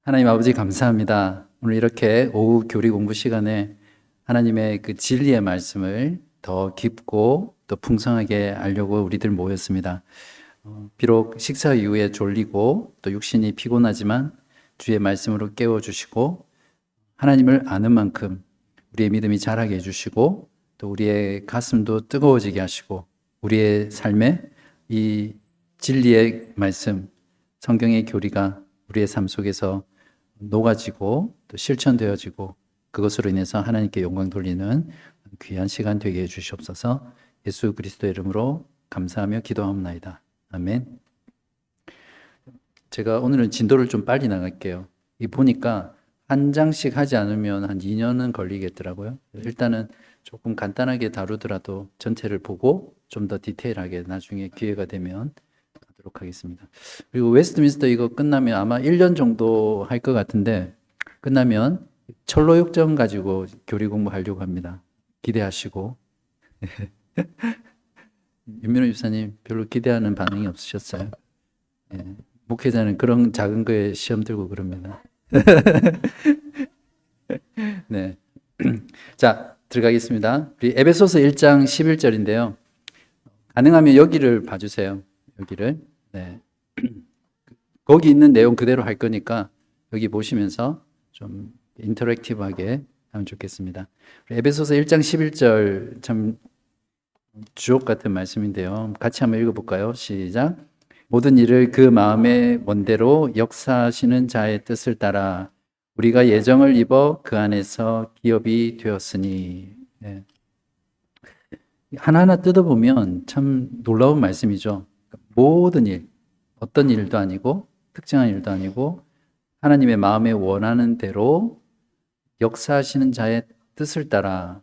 하나님 아버지 감사합니다. 오늘 이렇게 오후 교리 공부 시간에 하나님의 그 진리의 말씀을 더 깊고 또 풍성하게 알려고 우리들 모였습니다. 비록 식사 이후에 졸리고 또 육신이 피곤하지만 주의 말씀으로 깨워주시고 하나님을 아는 만큼 우리의 믿음이 자라게 해주시고 또 우리의 가슴도 뜨거워지게 하시고 우리의 삶에 이 진리의 말씀, 성경의 교리가 우리의 삶 속에서 녹아지고 또 실천되어지고 그것으로 인해서 하나님께 영광 돌리는 귀한 시간 되게 해 주시옵소서. 예수 그리스도의 이름으로 감사하며 기도합니다. 아멘. 제가 오늘은 진도를 좀 빨리 나갈게요. 이 보니까 한 장씩 하지 않으면 한 2년은 걸리겠더라고요. 일단은 조금 간단하게 다루더라도 전체를 보고 좀 더 디테일하게 나중에 기회가 되면 하도록 하겠습니다. 그리고 웨스트민스터 이거 끝나면 아마 1년 정도 할 것 같은데 끝나면 철로역정 가지고 교리 공부하려고 합니다. 기대하시고. 윤민호 집사님 별로 기대하는 반응이 없으셨어요? 예, 목회자는 그런 작은 거에 시험 들고 그럽니다. 네. 자, 들어가겠습니다. 우리 에베소서 1장 11절인데요. 가능하면 여기를 봐주세요. 여기를. 네. 거기 있는 내용 그대로 할 거니까 여기 보시면서 좀 인터랙티브하게 하면 좋겠습니다. 에베소서 1장 11절 참 주옥 같은 말씀인데요. 같이 한번 읽어볼까요? 시작. 모든 일을 그 마음의 원대로 역사하시는 자의 뜻을 따라 우리가 예정을 입어 그 안에서 기업이 되었으니. 네. 하나하나 뜯어보면 참 놀라운 말씀이죠. 모든 일, 어떤 일도 아니고 특정한 일도 아니고 하나님의 마음에 원하는 대로 역사하시는 자의 뜻을 따라,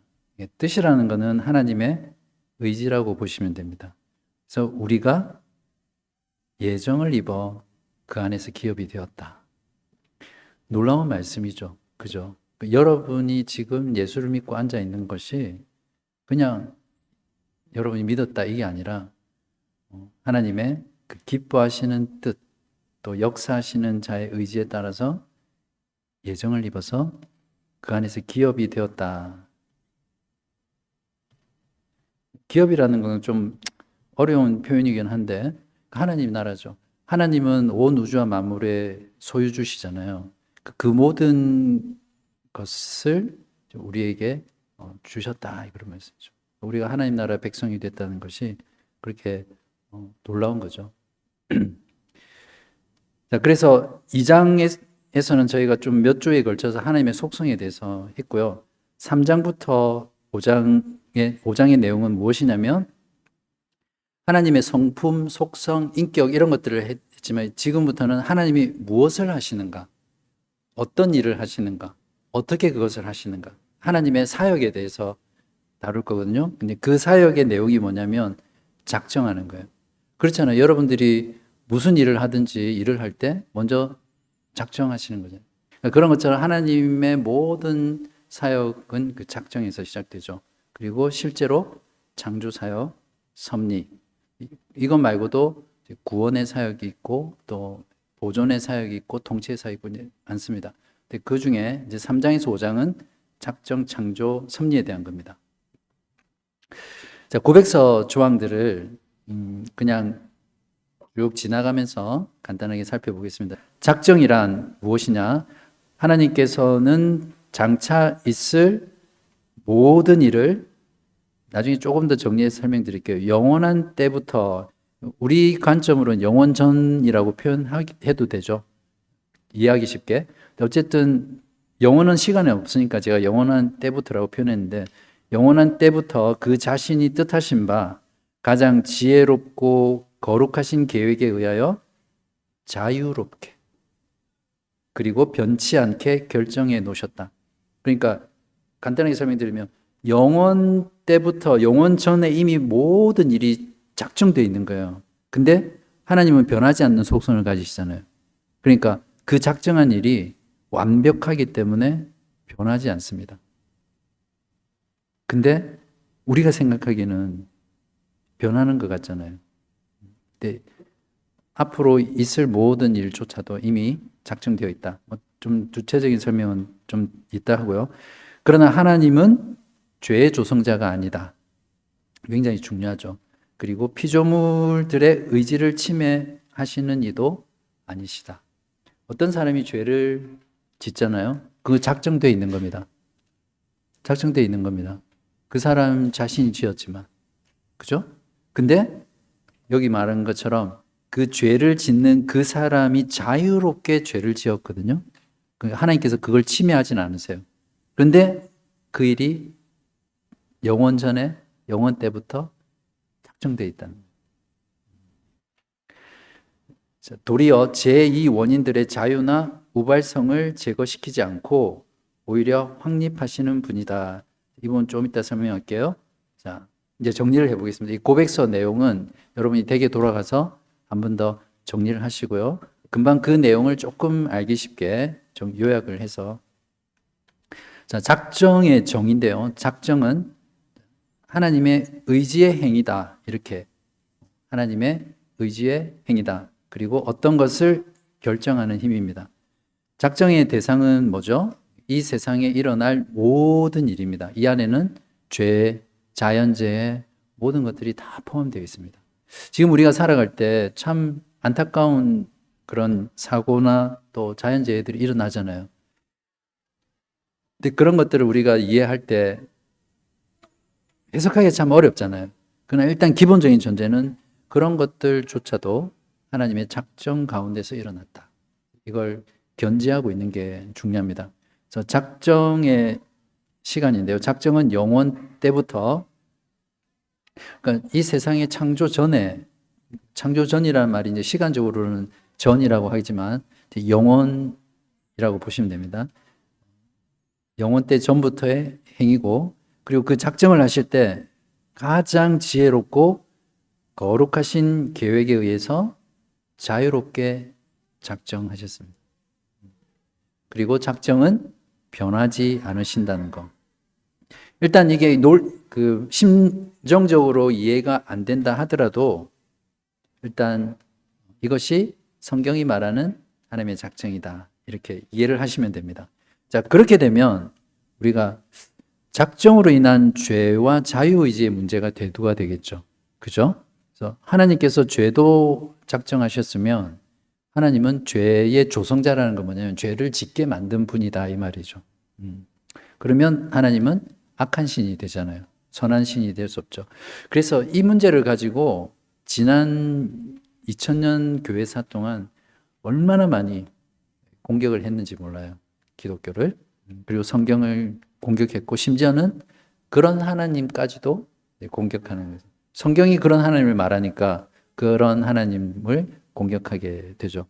뜻이라는 것은 하나님의 의지라고 보시면 됩니다. 그래서 우리가 예정을 입어 그 안에서 기업이 되었다. 놀라운 말씀이죠. 그죠? 여러분이 지금 예수를 믿고 앉아 있는 것이 그냥 여러분이 믿었다 이게 아니라 하나님의 그 기뻐하시는 뜻, 또 역사하시는 자의 의지에 따라서 예정을 입어서 그 안에서 기업이 되었다. 기업이라는 건 좀 어려운 표현이긴 한데 하나님 나라죠. 하나님은 온 우주와 만물의 소유주시잖아요. 그 모든 것을 우리에게 주셨다 그런 말씀이죠. 우리가 하나님 나라 백성이 됐다는 것이 그렇게 놀라운 거죠. 자, 그래서 2장에서는 저희가 좀 몇 주에 걸쳐서 하나님의 속성에 대해서 했고요. 3장부터 5장의 내용은 무엇이냐면 하나님의 성품, 속성, 인격 이런 것들을 했지만 지금부터는 하나님이 무엇을 하시는가, 어떤 일을 하시는가, 어떻게 그것을 하시는가, 하나님의 사역에 대해서 다룰 거거든요. 근데 그 사역의 내용이 뭐냐면 작정하는 거예요. 그렇잖아요. 여러분들이 무슨 일을 하든지 일을 할 때 먼저 작정하시는 거죠. 그러니까 그런 것처럼 하나님의 모든 사역은 그 작정에서 시작되죠. 그리고 실제로 창조 사역, 섭리 이것 말고도 구원의 사역이 있고 또 보존의 사역이 있고 통치의 사역이 있고 많습니다. 근데 그 중에 이제 3장에서 5장은 작정, 창조, 섭리에 대한 겁니다. 자, 고백서 조항들을 그냥 쭉 지나가면서 간단하게 살펴보겠습니다. 작정이란 무엇이냐? 하나님께서는 장차 있을 모든 일을 나중에 조금 더 정리해서 설명드릴게요. 영원한 때부터 우리 관점으로는 영원 전이라고 표현해도 되죠. 이해하기 쉽게. 어쨌든 영원한 시간이 없으니까 제가 영원한 때부터라고 표현했는데 영원한 때부터 그 자신이 뜻하신 바 가장 지혜롭고 거룩하신 계획에 의하여 자유롭게 그리고 변치 않게 결정해 놓으셨다. 그러니까 간단하게 설명드리면 영원 때부터 영원 전에 이미 모든 일이 작정되어 있는 거예요. 근데 하나님은 변하지 않는 속성을 가지시잖아요. 그러니까 그 작정한 일이 완벽하기 때문에 변하지 않습니다. 근데 우리가 생각하기에는 변하는 것 같잖아요. 근데 앞으로 있을 모든 일조차도 이미 작정되어 있다. 좀 구체적인 설명은 좀 있다 하고요. 그러나 하나님은 죄의 조성자가 아니다. 굉장히 중요하죠. 그리고 피조물들의 의지를 침해하시는 이도 아니시다. 어떤 사람이 죄를 짓잖아요. 그거 작정되어 있는 겁니다. 작정되어 있는 겁니다. 그 사람 자신이 지었지만. 그죠? 근데 여기 말한 것처럼 그 죄를 짓는 그 사람이 자유롭게 죄를 지었거든요. 하나님께서 그걸 침해하진 않으세요. 그런데 그 일이 영원 전에, 영원 때부터 작정되어 있다는 거예요. 도리어 제2 원인들의 자유나 우발성을 제거시키지 않고 오히려 확립하시는 분이다. 이 부분 좀 이따 설명할게요. 자, 이제 정리를 해보겠습니다. 이 고백서 내용은 여러분이 댁에 돌아가서 한 번 더 정리를 하시고요. 금방 그 내용을 조금 알기 쉽게 좀 요약을 해서. 자, 작정의 정의인데요. 작정은 하나님의 의지의 행위다. 이렇게. 하나님의 의지의 행위다. 그리고 어떤 것을 결정하는 힘입니다. 작정의 대상은 뭐죠? 이 세상에 일어날 모든 일입니다. 이 안에는 죄, 자연재해, 모든 것들이 다 포함되어 있습니다. 지금 우리가 살아갈 때 참 안타까운 그런 사고나 또 자연재해들이 일어나잖아요. 근데 그런 것들을 우리가 이해할 때 해석하기가 참 어렵잖아요. 그러나 일단 기본적인 전제는 그런 것들조차도 하나님의 작정 가운데서 일어났다. 이걸 견지하고 있는 게 중요합니다. 그래서 작정의 시간인데요. 작정은 영원 때부터, 그러니까 이 세상의 창조 전에, 창조 전이라는 말이 이제 시간적으로는 전이라고 하지만 영원이라고 보시면 됩니다. 영원 때 전부터의 행위고, 그리고 그 작정을 하실 때 가장 지혜롭고 거룩하신 계획에 의해서 자유롭게 작정하셨습니다. 그리고 작정은 변하지 않으신다는 것. 일단 이게 심정적으로 이해가 안 된다 하더라도 일단 이것이 성경이 말하는 하나님의 작정이다. 이렇게 이해를 하시면 됩니다. 자, 그렇게 되면 우리가 작정으로 인한 죄와 자유의지의 문제가 대두가 되겠죠. 그죠? 그래서 하나님께서 죄도 작정하셨으면 하나님은 죄의 조성자라는 건 뭐냐면 죄를 짓게 만든 분이다 이 말이죠. 그러면 하나님은 악한 신이 되잖아요. 선한 신이 될 수 없죠. 그래서 이 문제를 가지고 지난 2000년 교회사 동안 얼마나 많이 공격을 했는지 몰라요. 기독교를. 그리고 성경을 공격했고 심지어는 그런 하나님까지도 공격하는 거죠. 성경이 그런 하나님을 말하니까 그런 하나님을 공격하게 되죠.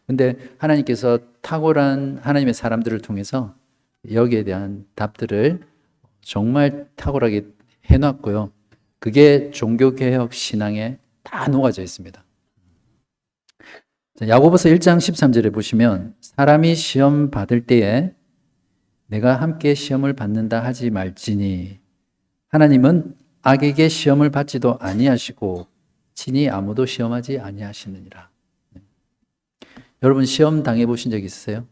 근데 하나님께서 탁월한 하나님의 사람들을 통해서 여기에 대한 답들을 정말 탁월하게 해놨고요. 그게 종교개혁 신앙에 다 녹아져 있습니다. 야고보서 1장 13절에 보시면 사람이 시험 받을 때에 내가 함께 시험을 받는다 하지 말지니 하나님은 악에게 시험을 받지도 아니하시고 친히 아무도 시험하지 아니하시느니라. 여러분 시험 당해보신 적 있으세요?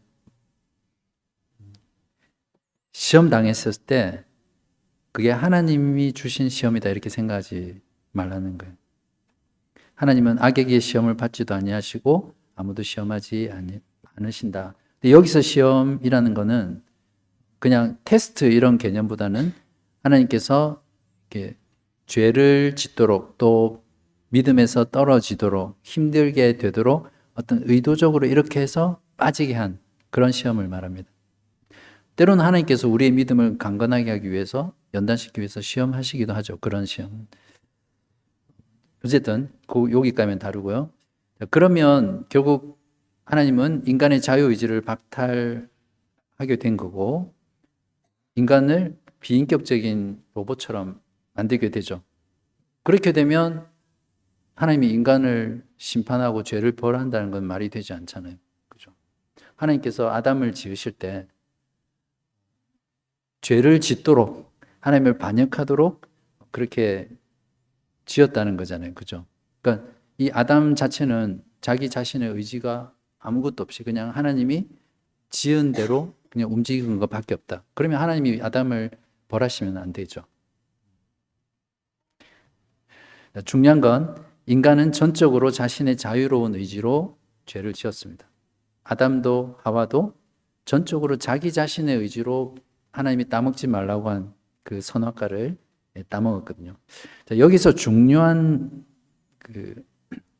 시험 당했을 때 그게 하나님이 주신 시험이다 이렇게 생각하지 말라는 거예요. 하나님은 악에게 시험을 받지도 아니하시고 아무도 시험하지 않으신다. 근데 여기서 시험이라는 거는 그냥 테스트 이런 개념보다는 하나님께서 이렇게 죄를 짓도록 또 믿음에서 떨어지도록 힘들게 되도록 어떤 의도적으로 이렇게 해서 빠지게 한 그런 시험을 말합니다. 때로는 하나님께서 우리의 믿음을 강건하게 하기 위해서 연단시키기 위해서 시험하시기도 하죠. 그런 시험. 어쨌든 여기까지는 다르고요. 그러면 결국 하나님은 인간의 자유의지를 박탈하게 된 거고 인간을 비인격적인 로봇처럼 만들게 되죠. 그렇게 되면 하나님이 인간을 심판하고 죄를 벌한다는 건 말이 되지 않잖아요. 그죠? 하나님께서 아담을 지으실 때 죄를 짓도록 하나님을 반역하도록 그렇게 지었다는 거잖아요. 그죠? 그러니까 이 아담 자체는 자기 자신의 의지가 아무것도 없이 그냥 하나님이 지은 대로 그냥 움직이는 것밖에 없다. 그러면 하나님이 아담을 벌하시면 안 되죠. 중요한 건 인간은 전적으로 자신의 자유로운 의지로 죄를 지었습니다. 아담도 하와도 전적으로 자기 자신의 의지로 하나님이 따먹지 말라고 한 그 선악과를 따먹었거든요. 자, 여기서 중요한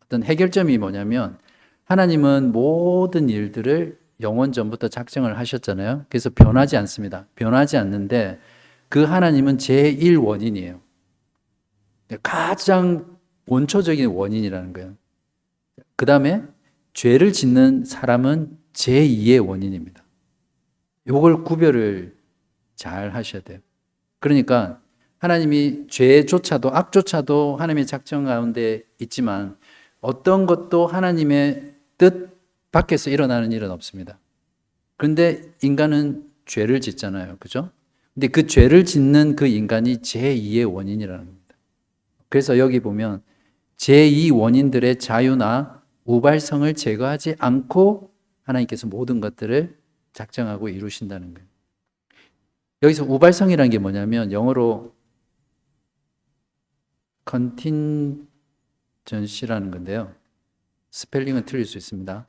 어떤 해결점이 뭐냐면 하나님은 모든 일들을 영원 전부터 작정을 하셨잖아요. 그래서 변하지 않습니다. 변하지 않는데 그 하나님은 제1 원인이에요. 가장 원초적인 원인이라는 거예요. 그 다음에 죄를 짓는 사람은 제2의 원인입니다. 이걸 구별을 잘 하셔야 돼요. 그러니까 하나님이 죄조차도 악조차도 하나님의 작정 가운데 있지만 어떤 것도 하나님의 뜻 밖에서 일어나는 일은 없습니다. 그런데 인간은 죄를 짓잖아요. 그죠? 근데 그 죄를 짓는 그 인간이 제2의 원인이라는 겁니다. 그래서 여기 보면 제2 원인들의 자유나 우발성을 제거하지 않고 하나님께서 모든 것들을 작정하고 이루신다는 거예요. 여기서 우발성이라는 게 뭐냐면 영어로 contingency라는 건데요. 스펠링은 틀릴 수 있습니다.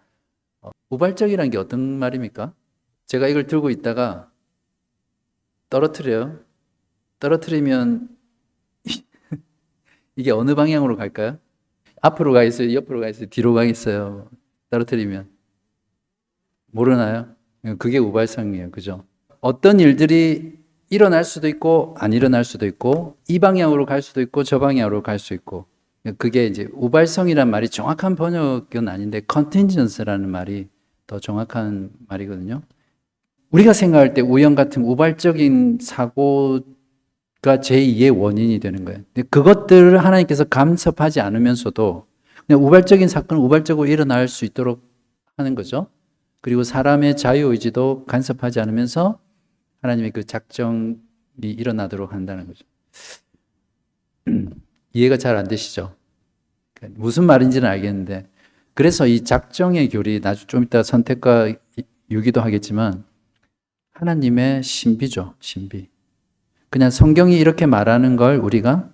우발적이라는 게 어떤 말입니까? 제가 이걸 들고 있다가 떨어뜨려요. 떨어뜨리면 이게 어느 방향으로 갈까요? 앞으로 가겠어요? 옆으로 가겠어요? 뒤로 가겠어요? 떨어뜨리면 모르나요? 그게 우발성이에요. 그죠? 어떤 일들이 일어날 수도 있고 안 일어날 수도 있고 이 방향으로 갈 수도 있고 저 방향으로 갈 수 있고 그게 이제 우발성이란 말이 정확한 번역은 아닌데 contingency라는 말이 더 정확한 말이거든요. 우리가 생각할 때 우연 같은 우발적인 사고가 제2의 원인이 되는 거예요. 근데 그것들을 하나님께서 간섭하지 않으면서도 그냥 우발적인 사건은 우발적으로 일어날 수 있도록 하는 거죠. 그리고 사람의 자유의지도 간섭하지 않으면서 하나님의 그 작정이 일어나도록 한다는 거죠. 이해가 잘 안 되시죠? 무슨 말인지는 알겠는데 그래서 이 작정의 교리 나중에 좀 이따 선택과 유기도 하겠지만 하나님의 신비죠. 신비. 그냥 성경이 이렇게 말하는 걸 우리가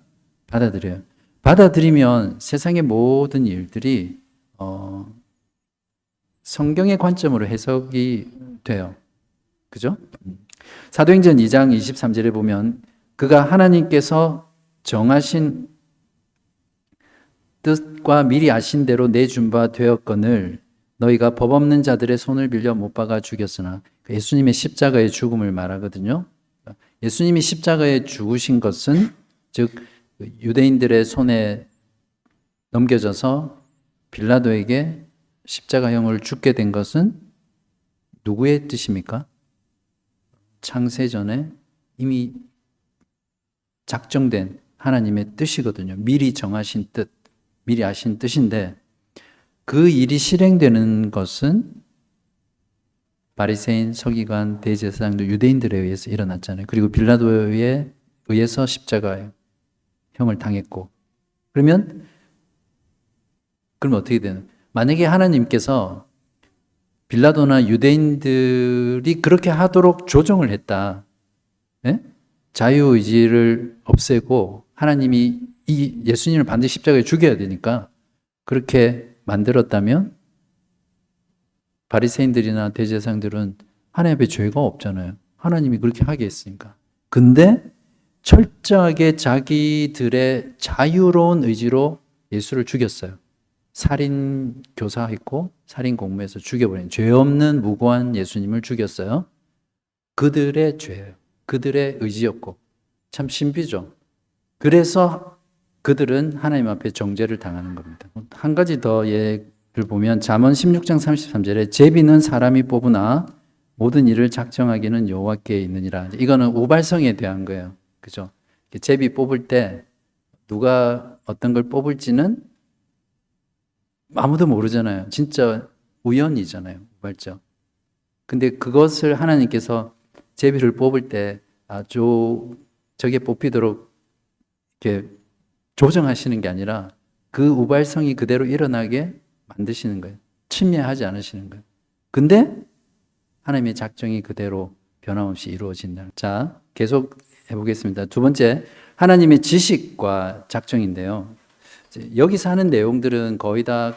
받아들여요. 받아들이면 세상의 모든 일들이 성경의 관점으로 해석이 돼요. 그죠? 사도행전 2장 23절에 보면 그가 하나님께서 정하신 뜻과 미리 아신 대로 내준 바 되었거늘 너희가 법 없는 자들의 손을 빌려 못 박아 죽였으나 예수님의 십자가의 죽음을 말하거든요. 예수님이 십자가에 죽으신 것은 즉 유대인들의 손에 넘겨져서 빌라도에게 십자가형을 죽게 된 것은 누구의 뜻입니까? 창세전에 이미 작정된 하나님의 뜻이거든요. 미리 정하신 뜻, 미리 아신 뜻인데 그 일이 실행되는 것은 바리새인, 서기관, 대제사장들 유대인들에 의해서 일어났잖아요. 그리고 빌라도에 의해서 십자가형을 당했고 그럼 어떻게 되는? 만약에 하나님께서 빌라도나 유대인들이 그렇게 하도록 조정을 했다. 예? 자유의지를 없애고 하나님이 이 예수님을 반드시 십자가에 죽여야 되니까 그렇게 만들었다면 바리새인들이나 대제사장들은 하나님 앞에 죄가 없잖아요. 하나님이 그렇게 하게 했으니까. 근데 철저하게 자기들의 자유로운 의지로 예수를 죽였어요. 살인 교사했고 살인 공무해서 죽여버린 죄 없는 무고한 예수님을 죽였어요. 그들의 죄예요. 그들의 의지였고 참 신비죠. 그래서 그들은 하나님 앞에 정죄를 당하는 겁니다. 한 가지 더 예를 보면 잠언 16장 33절에 제비는 사람이 뽑으나 모든 일을 작정하기는 여호와께 있느니라. 이거는 우발성에 대한 거예요. 그죠? 제비 뽑을 때 누가 어떤 걸 뽑을지는 아무도 모르잖아요. 진짜 우연이잖아요. 우발적. 근데 그것을 하나님께서 제비를 뽑을 때 저게 뽑히도록 이렇게 조정하시는 게 아니라 그 우발성이 그대로 일어나게 만드시는 거예요. 침해하지 않으시는 거예요. 근데 하나님의 작정이 그대로 변함없이 이루어진다. 자, 계속 해보겠습니다. 두 번째, 하나님의 지식과 작정인데요. 여기서 하는 내용들은 거의 다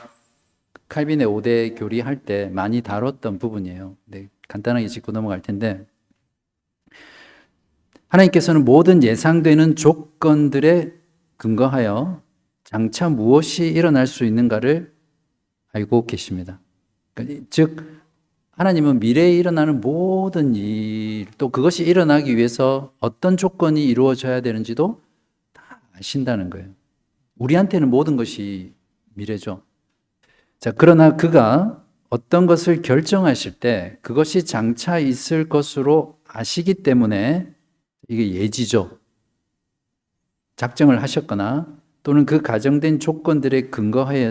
칼빈의 5대 교리할 때 많이 다뤘던 부분이에요. 네, 간단하게 짚고 넘어갈 텐데, 하나님께서는 모든 예상되는 조건들에 근거하여 장차 무엇이 일어날 수 있는가를 알고 계십니다. 즉 하나님은 미래에 일어나는 모든 일, 또 그것이 일어나기 위해서 어떤 조건이 이루어져야 되는지도 다 아신다는 거예요. 우리한테는 모든 것이 미래죠. 자, 그러나 그가 어떤 것을 결정하실 때 그것이 장차 있을 것으로 아시기 때문에 이게 예지죠. 작정을 하셨거나 또는 그 가정된 조건들에 근거하여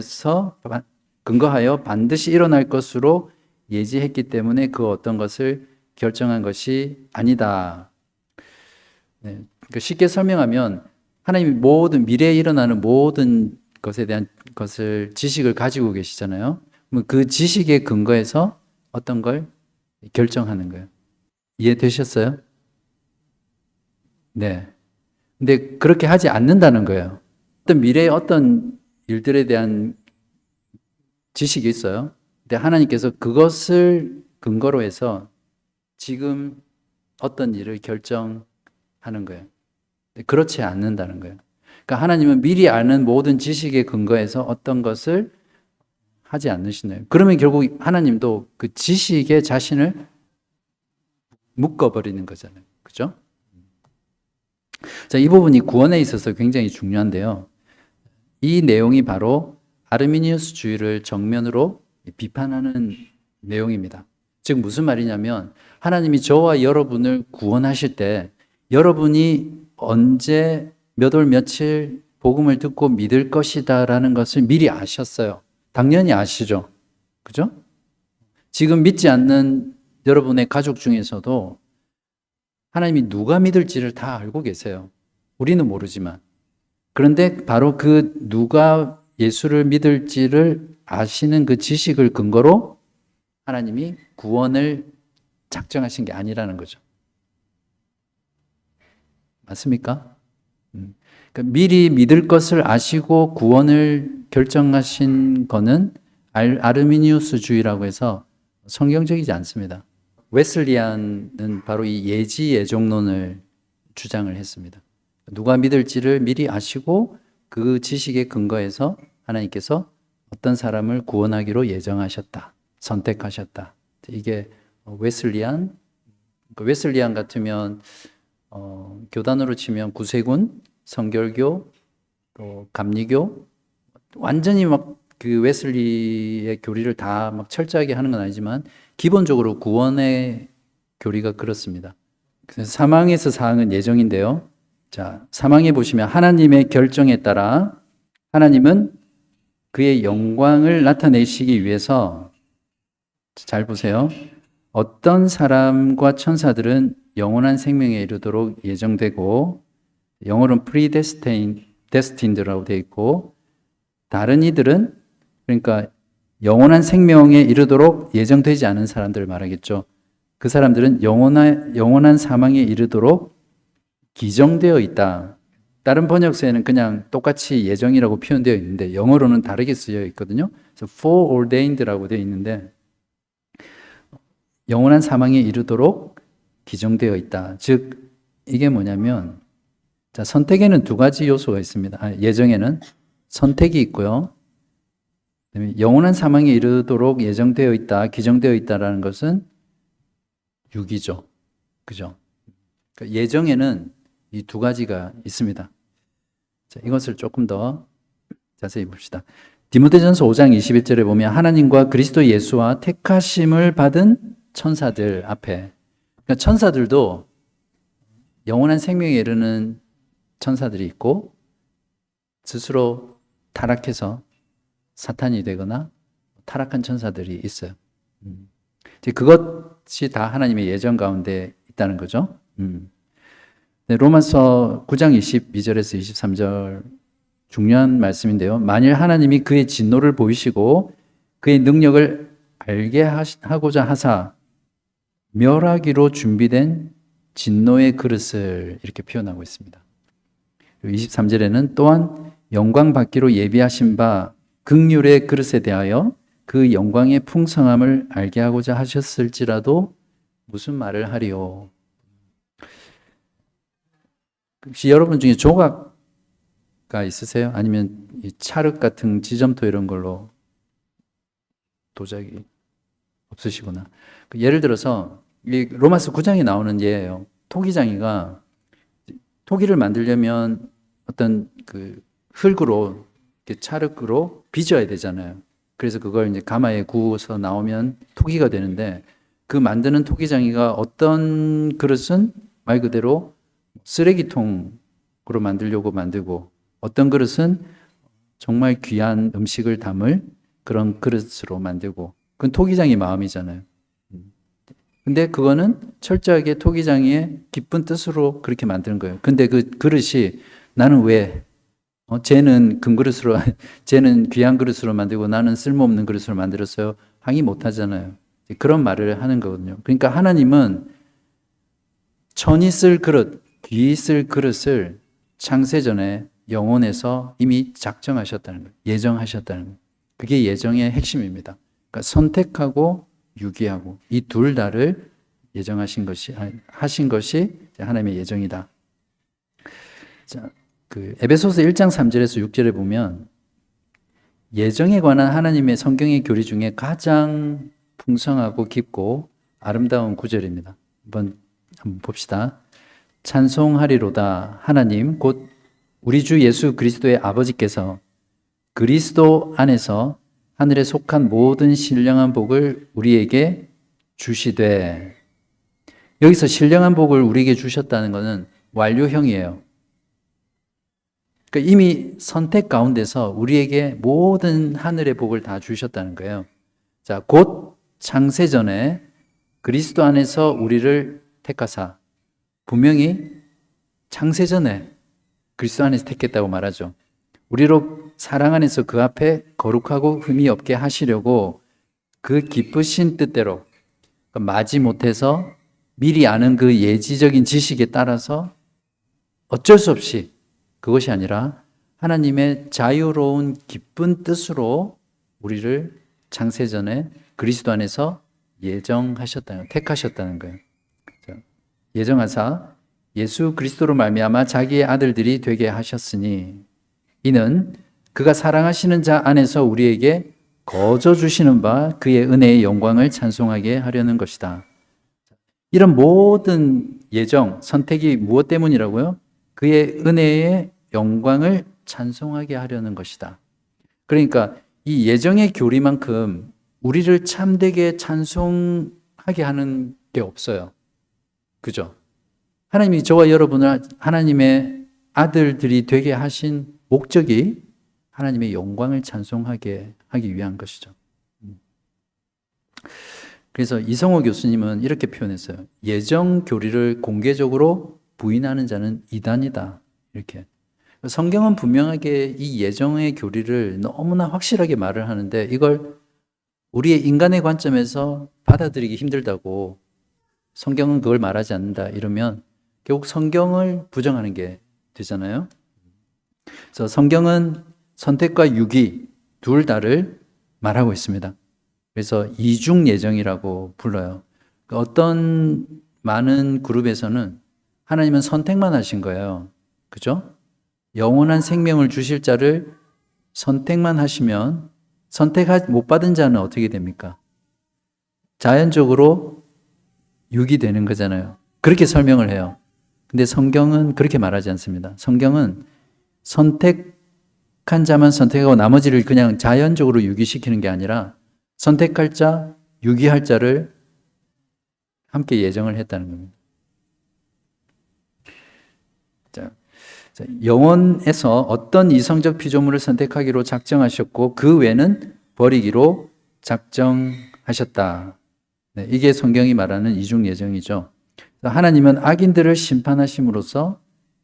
반드시 일어날 것으로 예지했기 때문에 그 어떤 것을 결정한 것이 아니다. 네, 그러니까 쉽게 설명하면 하나님이 모든 미래에 일어나는 모든 것에 대한 것을 지식을 가지고 계시잖아요. 그 지식에 근거해서 어떤 걸 결정하는 거예요. 이해되셨어요? 네. 근데 그렇게 하지 않는다는 거예요. 어떤 미래의 어떤 일들에 대한 지식이 있어요. 근데 하나님께서 그것을 근거로 해서 지금 어떤 일을 결정하는 거예요. 그렇지 않는다는 거예요. 그러니까 하나님은 미리 아는 모든 지식에 근거해서 어떤 것을 하지 않으시네요. 그러면 결국 하나님도 그 지식에 자신을 묶어버리는 거잖아요. 그죠? 자, 이 부분이 구원에 있어서 굉장히 중요한데요. 이 내용이 바로 아르미니우스주의를 정면으로 비판하는 내용입니다. 즉 무슨 말이냐면 하나님이 저와 여러분을 구원하실 때 여러분이 언제 몇 월 며칠 복음을 듣고 믿을 것이다라는 것을 미리 아셨어요. 당연히 아시죠. 그죠? 지금 믿지 않는 여러분의 가족 중에서도 하나님이 누가 믿을지를 다 알고 계세요. 우리는 모르지만. 그런데 바로 그 누가 예수를 믿을지를 아시는 그 지식을 근거로 하나님이 구원을 작정하신 게 아니라는 거죠. 맞습니까? 그러니까 미리 믿을 것을 아시고 구원을 결정하신 거는 아르미니우스주의라고 해서 성경적이지 않습니다. 웨슬리안은 바로 이 예지 예정론을 주장을 했습니다. 누가 믿을지를 미리 아시고 그 지식에 근거해서 하나님께서 어떤 사람을 구원하기로 예정하셨다. 선택하셨다. 이게 웨슬리안, 웨슬리안 같으면 교단으로 치면 구세군, 성결교, 또 감리교, 완전히 막 그 웨슬리의 교리를 다 막 철저하게 하는 건 아니지만 기본적으로 구원의 교리가 그렇습니다. 그래서 사망에서 사항은 예정인데요. 자, 사망에 보시면 하나님의 결정에 따라 하나님은 그의 영광을 나타내시기 위해서 잘 보세요. 어떤 사람과 천사들은 영원한 생명에 이르도록 예정되고 영어로는 predestined라고 되어 있고 다른 이들은 그러니까 영원한 생명에 이르도록 예정되지 않은 사람들을 말하겠죠. 그 사람들은 영원한 사망에 이르도록 기정되어 있다. 다른 번역서에는 그냥 똑같이 예정이라고 표현되어 있는데 영어로는 다르게 쓰여 있거든요. 그래서 foreordained라고 되어 있는데 영원한 사망에 이르도록 기정되어 있다. 즉 이게 뭐냐면 자, 선택에는 두 가지 요소가 있습니다. 예정에는 선택이 있고요. 그다음에 영원한 사망에 이르도록 예정되어 있다, 기정되어 있다라는 것은 유기죠. 그죠? 그러니까 예정에는 이 두 가지가 있습니다. 자, 이것을 조금 더 자세히 봅시다. 디모데전서 5장 21절에 보면 하나님과 그리스도 예수와 택하심을 받은 천사들 앞에 그러니까 천사들도 영원한 생명에 이르는 천사들이 있고 스스로 타락해서 사탄이 되거나 타락한 천사들이 있어요. 그것이 다 하나님의 예정 가운데 있다는 거죠. 네, 로마서 9장 22절에서 23절 중요한 말씀인데요. 만일 하나님이 그의 진노를 보이시고 그의 능력을 알게 하고자 하사 멸하기로 준비된 진노의 그릇을 이렇게 표현하고 있습니다. 23절에는 또한 영광 받기로 예비하신 바 긍휼의 그릇에 대하여 그 영광의 풍성함을 알게 하고자 하셨을지라도 무슨 말을 하리요. 혹시 여러분 중에 조각가 있으세요? 아니면 이 찰흙 같은 지점토 이런 걸로 도자기 없으시구나. 예를 들어서 이 로마서 9장에 나오는 예예요. 토기장이가 토기를 만들려면 어떤 그 흙으로 이렇게 찰흙으로 빚어야 되잖아요. 그래서 그걸 이제 가마에 구워서 나오면 토기가 되는데 그 만드는 토기장이가 어떤 그릇은 말 그대로 쓰레기통으로 만들려고 만들고 어떤 그릇은 정말 귀한 음식을 담을 그런 그릇으로 만들고 그건 토기장의 마음이잖아요. 근데 그거는 철저하게 토기장의 깊은 뜻으로 그렇게 만드는 거예요. 근데 그 그릇이 나는 왜 쟤는 금그릇으로 쟤는 귀한 그릇으로 만들고 나는 쓸모없는 그릇으로 만들었어요. 항의 못 하잖아요. 그런 말을 하는 거거든요. 그러니까 하나님은 천이 쓸 그릇, 귀히 쓸 그릇을 창세전에 영혼에서 이미 작정하셨다는 거예요. 예정하셨다는 거예요. 그게 예정의 핵심입니다. 그러니까 선택하고 유기하고 이 둘 다를 예정하신 것이 하신 것이 하나님의 예정이다. 자, 그 에베소서 1장 3절에서 6절에 보면 예정에 관한 하나님의 성경의 교리 중에 가장 풍성하고 깊고 아름다운 구절입니다. 한번 봅시다. 찬송하리로다 하나님 곧 우리 주 예수 그리스도의 아버지께서 그리스도 안에서 하늘에 속한 모든 신령한 복을 우리에게 주시되, 여기서 신령한 복을 우리에게 주셨다는 것은 완료형이에요. 그러니까 이미 선택 가운데서 우리에게 모든 하늘의 복을 다 주셨다는 거예요. 자, 곧 창세전에 그리스도 안에서 우리를 택하사, 분명히 창세전에 그리스도 안에서 택했다고 말하죠. 우리로 사랑 안에서 그 앞에 거룩하고 흠이 없게 하시려고 그 기쁘신 뜻대로 마지못해서 미리 아는 그 예지적인 지식에 따라서 어쩔 수 없이 그것이 아니라 하나님의 자유로운 기쁜 뜻으로 우리를 창세전에 그리스도 안에서 예정하셨다는, 택하셨다는 거예요. 예정하사 예수 그리스도로 말미암아 자기의 아들들이 되게 하셨으니 이는 그가 사랑하시는 자 안에서 우리에게 거저 주시는 바 그의 은혜의 영광을 찬송하게 하려는 것이다. 이런 모든 예정, 선택이 무엇 때문이라고요? 그의 은혜의 영광을 찬송하게 하려는 것이다. 그러니까 이 예정의 교리만큼 우리를 참되게 찬송하게 하는 게 없어요. 그죠? 하나님이 저와 여러분을 하나님의 아들들이 되게 하신 목적이 하나님의 영광을 찬송하게 하기 위한 것이죠. 그래서 이성호 교수님은 이렇게 표현했어요. 예정 교리를 공개적으로 부인하는 자는 이단이다. 이렇게. 성경은 분명하게 이 예정의 교리를 너무나 확실하게 말을 하는데 이걸 우리의 인간의 관점에서 받아들이기 힘들다고 성경은 그걸 말하지 않는다 이러면 결국 성경을 부정하는 게 되잖아요. 그래서 성경은 선택과 유기 둘 다를 말하고 있습니다. 그래서 이중 예정이라고 불러요. 어떤 많은 그룹에서는 하나님은 선택만 하신 거예요. 그죠? 영원한 생명을 주실 자를 선택만 하시면 선택 못 받은 자는 어떻게 됩니까? 자연적으로 유기되는 거잖아요. 그렇게 설명을 해요. 근데 성경은 그렇게 말하지 않습니다. 성경은 선택한 자만 선택하고 나머지를 그냥 자연적으로 유기시키는 게 아니라 선택할 자, 유기할 자를 함께 예정을 했다는 겁니다. 자, 영원에서 어떤 이성적 피조물을 선택하기로 작정하셨고 그 외는 버리기로 작정하셨다. 네, 이게 성경이 말하는 이중 예정이죠. 하나님은 악인들을 심판하심으로써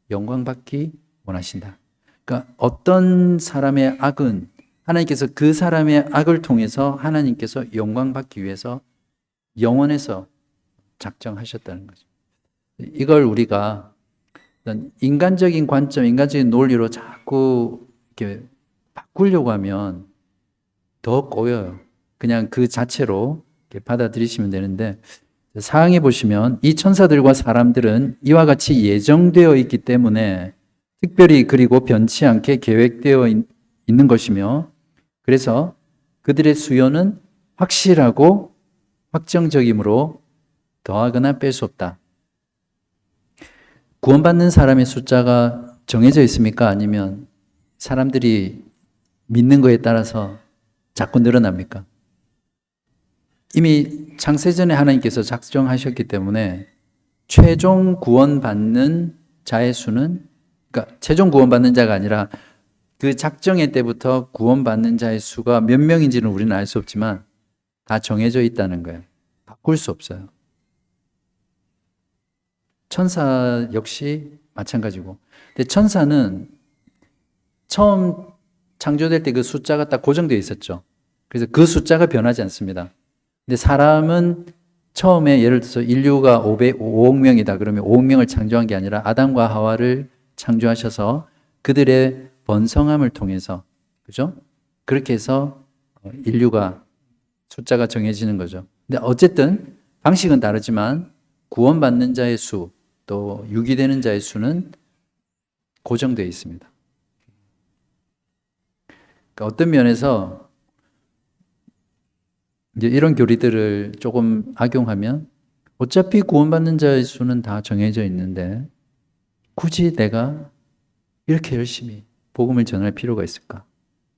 영광받기 원하신다. 그러니까 어떤 사람의 악은 하나님께서 그 사람의 악을 통해서 하나님께서 영광받기 위해서 영원에서 작정하셨다는 거죠. 이걸 우리가 인간적인 관점, 인간적인 논리로 자꾸 이렇게 바꾸려고 하면 더 꼬여요. 그냥 그 자체로 이렇게 받아들이시면 되는데, 사항에 보시면 이 천사들과 사람들은 이와 같이 예정되어 있기 때문에 특별히 그리고 변치 않게 계획되어 있는 것이며, 그래서 그들의 수요는 확실하고 확정적이므로 더하거나 뺄 수 없다. 구원받는 사람의 숫자가 정해져 있습니까? 아니면 사람들이 믿는 거에 따라서 자꾸 늘어납니까? 이미 창세전에 하나님께서 작정하셨기 때문에 최종 구원받는 자의 수는, 그러니까 최종 구원받는 자가 아니라 그 작정의 때부터 구원받는 자의 수가 몇 명인지는 우리는 알 수 없지만 다 정해져 있다는 거예요. 바꿀 수 없어요. 천사 역시 마찬가지고. 근데 천사는 처음 창조될 때 그 숫자가 딱 고정되어 있었죠. 그래서 그 숫자가 변하지 않습니다. 근데 사람은 처음에 예를 들어서 인류가 5억 명이다 그러면 5억 명을 창조한 게 아니라 아담과 하와를 창조하셔서 그들의 번성함을 통해서, 그죠? 그렇게 해서 인류가 숫자가 정해지는 거죠. 근데 어쨌든 방식은 다르지만 구원받는 자의 수, 또 유기되는 자의 수는 고정되어 있습니다. 그러니까 어떤 면에서 이제 이런 교리들을 조금 악용하면 어차피 구원받는 자의 수는 다 정해져 있는데 굳이 내가 이렇게 열심히 복음을 전할 필요가 있을까?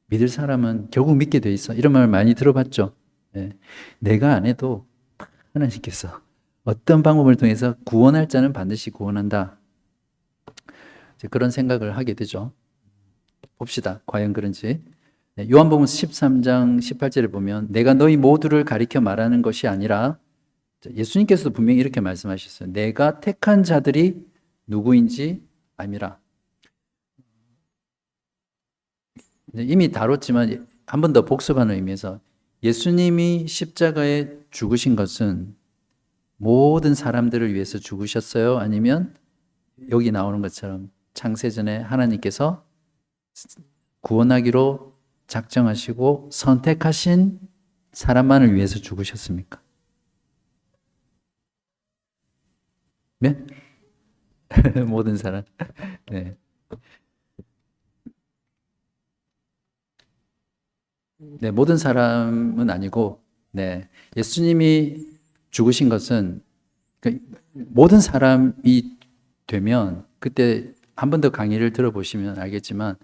믿을 사람은 결국 믿게 돼 있어. 이런 말 많이 들어봤죠. 네. 내가 안 해도 하나님께서 어떤 방법을 통해서 구원할 자는 반드시 구원한다. 이제 그런 생각을 하게 되죠. 봅시다. 과연 그런지. 네, 요한복음 13장 18절에 보면 내가 너희 모두를 가리켜 말하는 것이 아니라, 예수님께서도 분명히 이렇게 말씀하셨어요. 내가 택한 자들이 누구인지 알미라. 이미 다뤘지만 한 번 더 복습하는 의미에서 예수님이 십자가에 죽으신 것은 모든 사람들을 위해서 죽으셨어요? 아니면 여기 나오는 것처럼 창세전에 하나님께서 구원하기로 작정하시고 선택하신 사람만을 위해서 죽으셨습니까? 네? 모든 사람. 네. 네, 모든 사람은 아니고, 네. 예수님이 죽으신 것은 모든 사람이 되면, 그때 한 번 더 강의를 들어보시면 알겠지만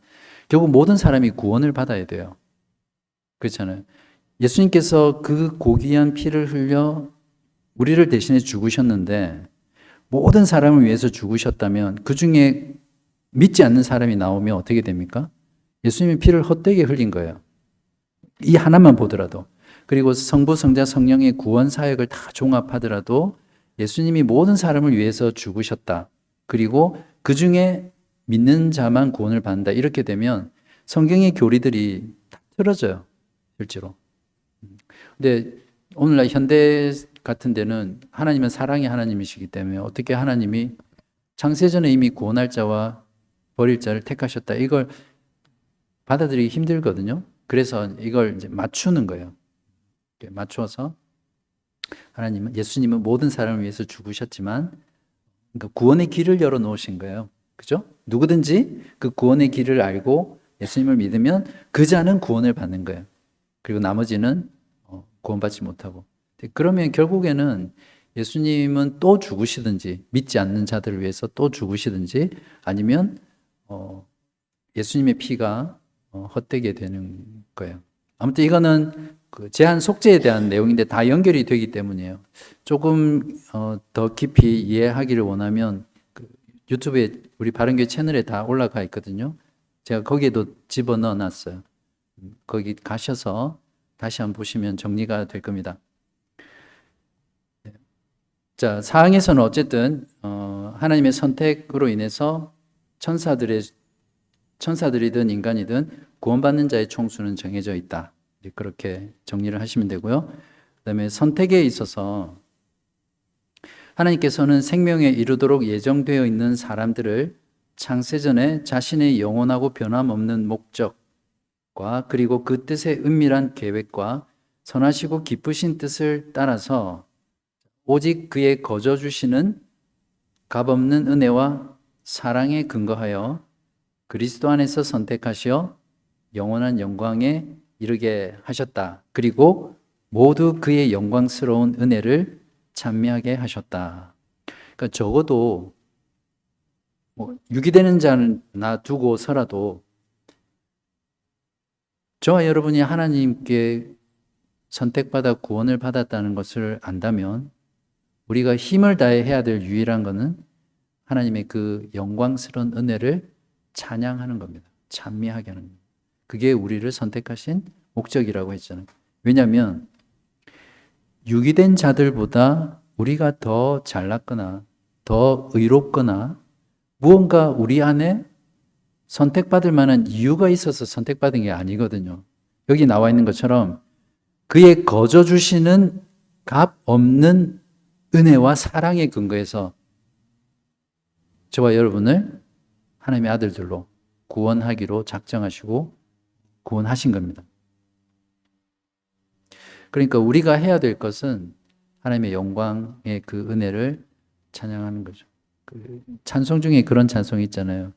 결국 모든 사람이 구원을 받아야 돼요. 그렇잖아요. 예수님께서 그 고귀한 피를 흘려 우리를 대신해 죽으셨는데 모든 사람을 위해서 죽으셨다면 그 중에 믿지 않는 사람이 나오면 어떻게 됩니까? 예수님이 피를 헛되게 흘린 거예요. 이 하나만 보더라도. 그리고 성부, 성자, 성령의 구원 사역을 다 종합하더라도 예수님이 모든 사람을 위해서 죽으셨다. 그리고 그 중에 믿는 자만 구원을 받는다. 이렇게 되면 성경의 교리들이 다 틀어져요. 실제로. 근데 오늘날 현대 같은 데는 하나님은 사랑의 하나님이시기 때문에 어떻게 하나님이 창세전에 이미 구원할 자와 버릴 자를 택하셨다. 이걸 받아들이기 힘들거든요. 그래서 이걸 이제 맞추는 거예요. 맞추어서 하나님은, 예수님은 모든 사람을 위해서 죽으셨지만 그러니까 구원의 길을 열어 놓으신 거예요. 그죠? 누구든지 그 구원의 길을 알고 예수님을 믿으면 그 자는 구원을 받는 거예요. 그리고 나머지는 구원받지 못하고. 그러면 결국에는 예수님은 또 죽으시든지 믿지 않는 자들을 위해서 또 죽으시든지 아니면 예수님의 피가 헛되게 되는 거예요. 아무튼 이거는 그 제한 속죄에 대한 내용인데 다 연결이 되기 때문이에요. 조금 더 깊이 이해하기를 원하면 그 유튜브에 우리 바른교회 채널에 다 올라가 있거든요. 제가 거기에도 집어넣어 놨어요. 거기 가셔서 다시 한번 보시면 정리가 될 겁니다. 자, 사항에서는 어쨌든 하나님의 선택으로 인해서 천사들이든 인간이든 구원받는 자의 총수는 정해져 있다. 그렇게 정리를 하시면 되고요. 그다음에 선택에 있어서 하나님께서는 생명에 이르도록 예정되어 있는 사람들을 창세전에 자신의 영원하고 변함없는 목적과 그리고 그 뜻의 은밀한 계획과 선하시고 기쁘신 뜻을 따라서 오직 그의 거저 주시는 값없는 은혜와 사랑에 근거하여 그리스도 안에서 선택하시어 영원한 영광에 이르게 하셨다. 그리고 모두 그의 영광스러운 은혜를 찬미하게 하셨다. 그러니까 적어도 유기되는 자는 놔두고서라도 저와 여러분이 하나님께 선택받아 구원을 받았다는 것을 안다면 우리가 힘을 다해 해야 될 유일한 것은 하나님의 그 영광스러운 은혜를 찬양하는 겁니다. 찬미하게 하는 겁니다. 그게 우리를 선택하신 목적이라고 했잖아요. 왜냐하면 유기된 자들보다 우리가 더 잘났거나 더 의롭거나 무언가 우리 안에 선택받을 만한 이유가 있어서 선택받은 게 아니거든요. 여기 나와 있는 것처럼 그의 거저 주시는 값 없는 은혜와 사랑에 근거해서 저와 여러분을 하나님의 아들들로 구원하기로 작정하시고 구원하신 겁니다. 그러니까 우리가 해야 될 것은 하나님의 영광의 그 은혜를 찬양하는 거죠. 그 찬송 중에 그런 찬송이 있잖아요.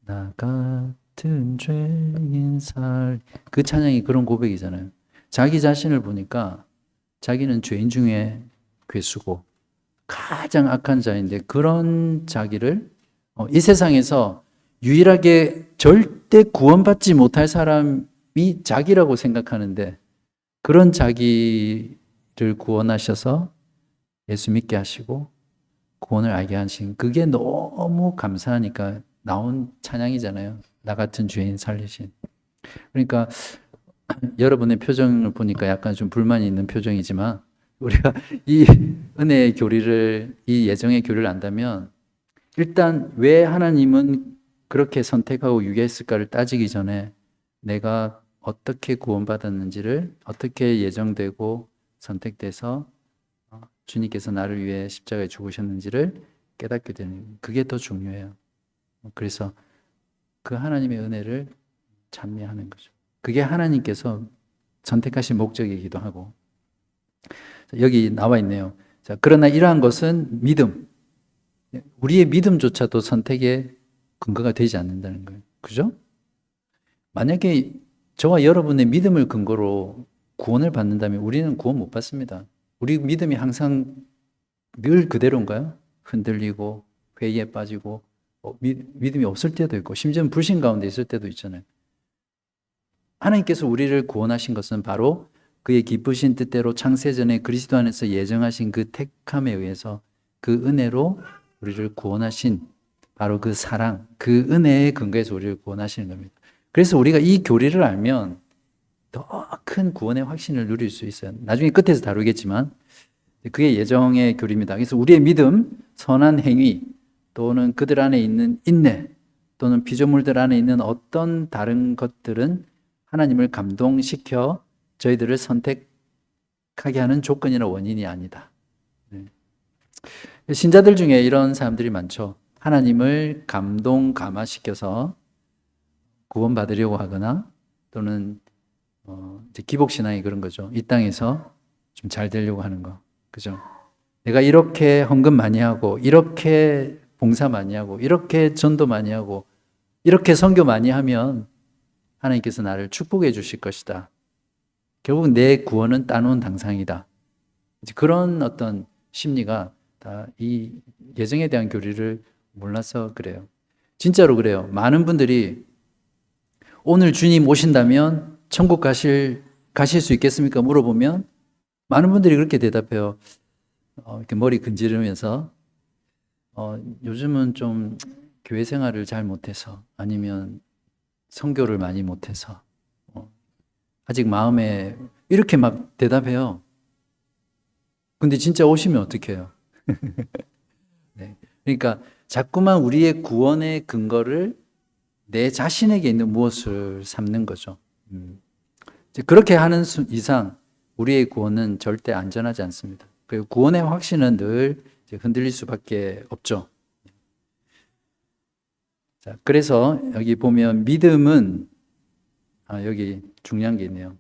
나 같은 죄인 그 찬양이 그런 고백이잖아요. 자기 자신을 보니까 자기는 죄인 중에 괴수고 가장 악한 자인데 그런 자기를 이 세상에서 유일하게 절대 구원받지 못할 사람이 자기라고 생각하는데 그런 자기를 구원하셔서 예수 믿게 하시고 구원을 알게 하신 그게 너무 감사하니까 나온 찬양이잖아요. 나 같은 죄인 살리신. 그러니까 여러분의 표정을 보니까 약간 좀 불만이 있는 표정이지만 우리가 이 은혜의 교리를, 이 예정의 교리를 안다면 일단 왜 하나님은 그렇게 선택하고 유기했을까를 따지기 전에 내가 어떻게 구원받았는지를, 어떻게 예정되고 선택돼서 주님께서 나를 위해 십자가에 죽으셨는지를 깨닫게 되는, 그게 더 중요해요. 그래서 그 하나님의 은혜를 찬미하는 거죠. 그게 하나님께서 선택하신 목적이기도 하고. 여기 나와 있네요. 자, 그러나 이러한 것은 믿음. 우리의 믿음조차도 선택의 근거가 되지 않는다는 거예요. 그죠? 만약에 저와 여러분의 믿음을 근거로 구원을 받는다면 우리는 구원 못 받습니다. 우리 믿음이 항상 늘 그대로인가요? 흔들리고 회의에 빠지고 믿음이 없을 때도 있고 심지어는 불신 가운데 있을 때도 있잖아요. 하나님께서 우리를 구원하신 것은 바로 그의 기쁘신 뜻대로 창세전에 그리스도 안에서 예정하신 그 택함에 의해서 그 은혜로 우리를 구원하신 바로 그 사랑, 그 은혜의 근거에서 우리를 구원하시는 겁니다. 그래서 우리가 이 교리를 알면 더 큰 구원의 확신을 누릴 수 있어요. 나중에 끝에서 다루겠지만 그게 예정의 교리입니다. 그래서 우리의 믿음, 선한 행위 또는 그들 안에 있는 인내 또는 피조물들 안에 있는 어떤 다른 것들은 하나님을 감동시켜 저희들을 선택하게 하는 조건이나 원인이 아니다. 신자들 중에 이런 사람들이 많죠. 하나님을 감화시켜서 구원받으려고 하거나 또는 이제 기복신앙이 그런 거죠. 이 땅에서 좀 잘 되려고 하는 거. 그죠? 내가 이렇게 헌금 많이 하고 이렇게 봉사 많이 하고 이렇게 전도 많이 하고 이렇게 선교 많이 하면 하나님께서 나를 축복해 주실 것이다. 결국 내 구원은 따놓은 당상이다. 이제 그런 어떤 심리가 다 이 예정에 대한 교리를 몰라서 그래요. 진짜로 그래요. 많은 분들이 오늘 주님 오신다면 천국 가실 수 있겠습니까? 물어보면 많은 분들이 그렇게 대답해요. 이렇게 머리 근지르면서 요즘은 좀 교회 생활을 잘 못해서 아니면 선교를 많이 못해서 아직 마음에 이렇게 막 대답해요. 근데 진짜 오시면 어떡해요? 네. 그러니까 자꾸만 우리의 구원의 근거를 내 자신에게 있는 무엇을 삼는 거죠. 이제 그렇게 하는 이상 우리의 구원은 절대 안전하지 않습니다. 그리고 구원의 확신은 늘 이제 흔들릴 수밖에 없죠. 자, 그래서 여기 보면 믿음은 여기 중요한 게 있네요.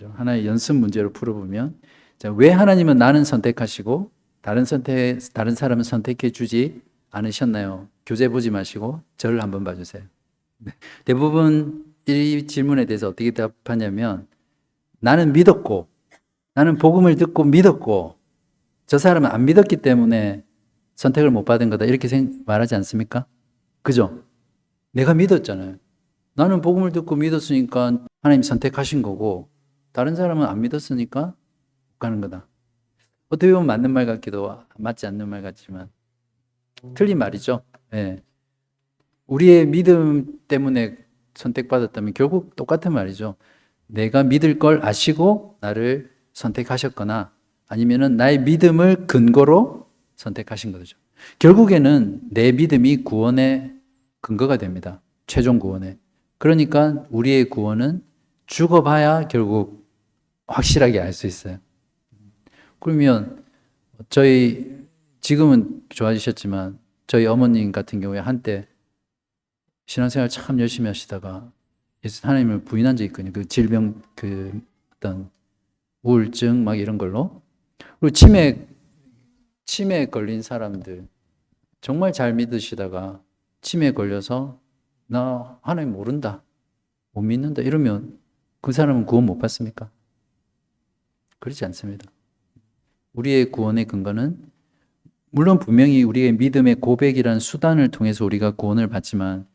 하나의 연습 문제로 풀어보면, 자, 왜 하나님은 나는 선택하시고 다른 사람은 선택해 주지 않으셨나요? 교재 보지 마시고 저를 한번 봐주세요. 대부분 이 질문에 대해서 어떻게 답하냐면, 나는 믿었고, 나는 복음을 듣고 믿었고, 저 사람은 안 믿었기 때문에 선택을 못 받은 거다, 이렇게 말하지 않습니까? 그죠? 내가 믿었잖아요. 나는 복음을 듣고 믿었으니까 하나님이 선택하신 거고, 다른 사람은 안 믿었으니까 못 가는 거다. 어떻게 보면 맞는 말 같기도, 맞지 않는 말 같지만 틀린 말이죠. 네. 우리의 믿음 때문에 선택받았다면 결국 똑같은 말이죠. 내가 믿을 걸 아시고 나를 선택하셨거나, 아니면은 나의 믿음을 근거로 선택하신 거죠. 결국에는 내 믿음이 구원의 근거가 됩니다. 최종 구원에. 그러니까 우리의 구원은 죽어봐야 결국 확실하게 알 수 있어요. 그러면 지금은 좋아지셨지만 저희 어머님 같은 경우에 한때 신앙생활 참 열심히 하시다가 하나님을 부인한 적이 있거든요. 그 질병, 어떤 우울증 막 이런 걸로. 그리고 치매에 걸린 사람들 정말 잘 믿으시다가 치매에 걸려서 나 하나님 모른다, 못 믿는다 이러면 그 사람은 구원 못 받습니까? 그렇지 않습니다. 우리의 구원의 근거는, 물론 분명히 우리의 믿음의 고백이라는 수단을 통해서 우리가 구원을 받지만,